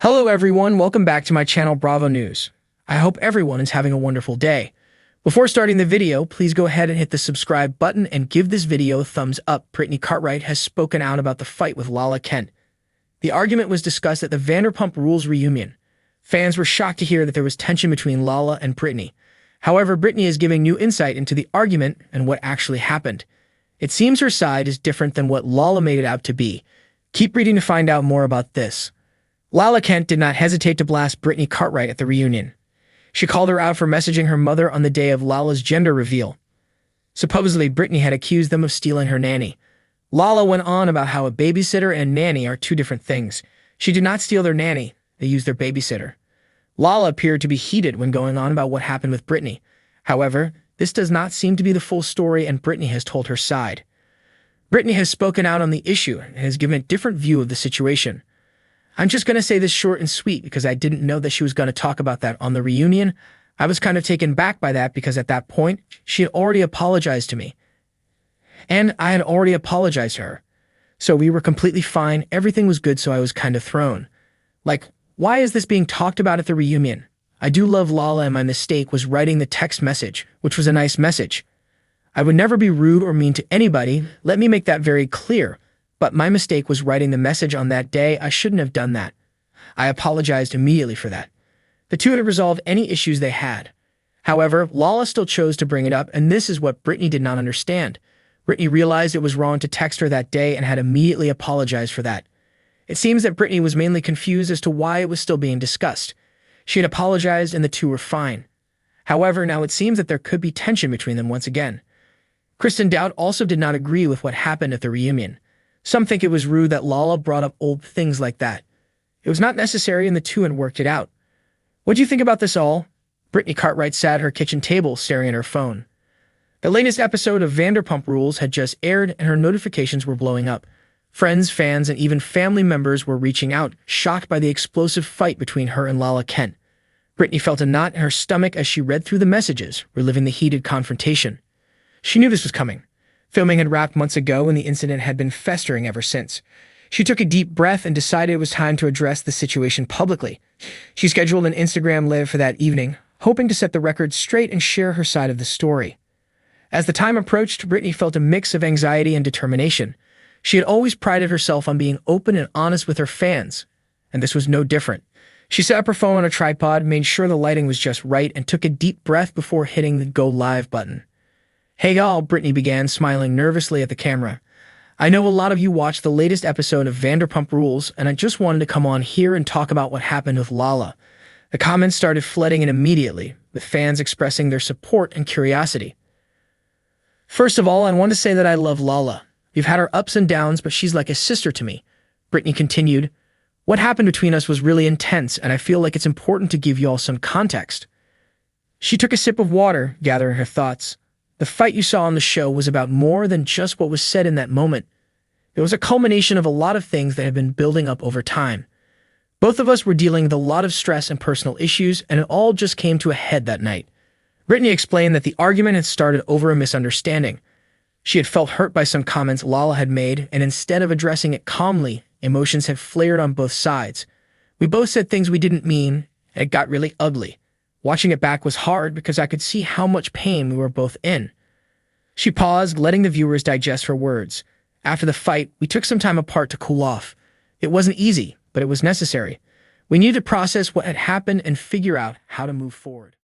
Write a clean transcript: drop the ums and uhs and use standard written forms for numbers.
Hello everyone, welcome back to my channel Bravo News. I hope everyone is having a wonderful day. Before starting the video, please go ahead and hit the subscribe button and give this video a thumbs up. Brittany Cartwright has spoken out about the fight with Lala Kent. The argument was discussed at the Vanderpump Rules reunion. Fans were shocked to hear that there was tension between Lala and Brittany. However, Brittany is giving new insight into the argument and what actually happened. It seems her side is different than what Lala made it out to be. Keep reading to find out more about this. Lala Kent did not hesitate to blast Brittany Cartwright at the reunion. She called her out for messaging her mother on the day of Lala's gender reveal. Supposedly, Brittany had accused them of stealing her nanny. Lala went on about how a babysitter and nanny are two different things. She did not steal their nanny, they used their babysitter. Lala appeared to be heated when going on about what happened with Brittany. However, this does not seem to be the full story and Brittany has told her side. Brittany has spoken out on the issue and has given a different view of the situation. I'm just going to say this short and sweet because I didn't know that she was going to talk about that on the reunion. I was kind of taken back by that because at that point, she had already apologized to me. And I had already apologized to her. So we were completely fine, everything was good, so I was kind of thrown. Like, why is this being talked about at the reunion? I do love Lala and my mistake was writing the text message, which was a nice message. I would never be rude or mean to anybody, let me make that very clear. But my mistake was writing the message on that day. I shouldn't have done that. I apologized immediately for that. The two had resolved any issues they had. However, Lala still chose to bring it up, and this is what Brittany did not understand. Brittany realized it was wrong to text her that day and had immediately apologized for that. It seems that Brittany was mainly confused as to why it was still being discussed. She had apologized and the two were fine. However, now it seems that there could be tension between them once again. Kristen Dowd also did not agree with what happened at the reunion. Some think it was rude that Lala brought up old things like that. It was not necessary and the two had worked it out. What do you think about this all? Brittany Cartwright sat at her kitchen table staring at her phone. The latest episode of Vanderpump Rules had just aired and her notifications were blowing up. Friends, fans, and even family members were reaching out, shocked by the explosive fight between her and Lala Kent. Brittany felt a knot in her stomach as she read through the messages, reliving the heated confrontation. She knew this was coming. Filming had wrapped months ago and the incident had been festering ever since. She took a deep breath and decided it was time to address the situation publicly. She scheduled an Instagram Live for that evening, hoping to set the record straight and share her side of the story. As the time approached, Brittany felt a mix of anxiety and determination. She had always prided herself on being open and honest with her fans, and this was no different. She set up her phone on a tripod, made sure the lighting was just right, and took a deep breath before hitting the Go Live button. Hey y'all, Brittany began, smiling nervously at the camera. I know a lot of you watched the latest episode of Vanderpump Rules, and I just wanted to come on here and talk about what happened with Lala. The comments started flooding in immediately, with fans expressing their support and curiosity. First of all, I want to say that I love Lala. We've had our ups and downs, but she's like a sister to me. Brittany continued, what happened between us was really intense, and I feel like it's important to give you all some context. She took a sip of water, gathering her thoughts. The fight you saw on the show was about more than just what was said in that moment. It was a culmination of a lot of things that had been building up over time. Both of us were dealing with a lot of stress and personal issues, and it all just came to a head that night. Brittany explained that the argument had started over a misunderstanding. She had felt hurt by some comments Lala had made, and instead of addressing it calmly, emotions had flared on both sides. We both said things we didn't mean, and it got really ugly. Watching it back was hard because I could see how much pain we were both in. She paused, letting the viewers digest her words. After the fight, we took some time apart to cool off. It wasn't easy, but it was necessary. We needed to process what had happened and figure out how to move forward.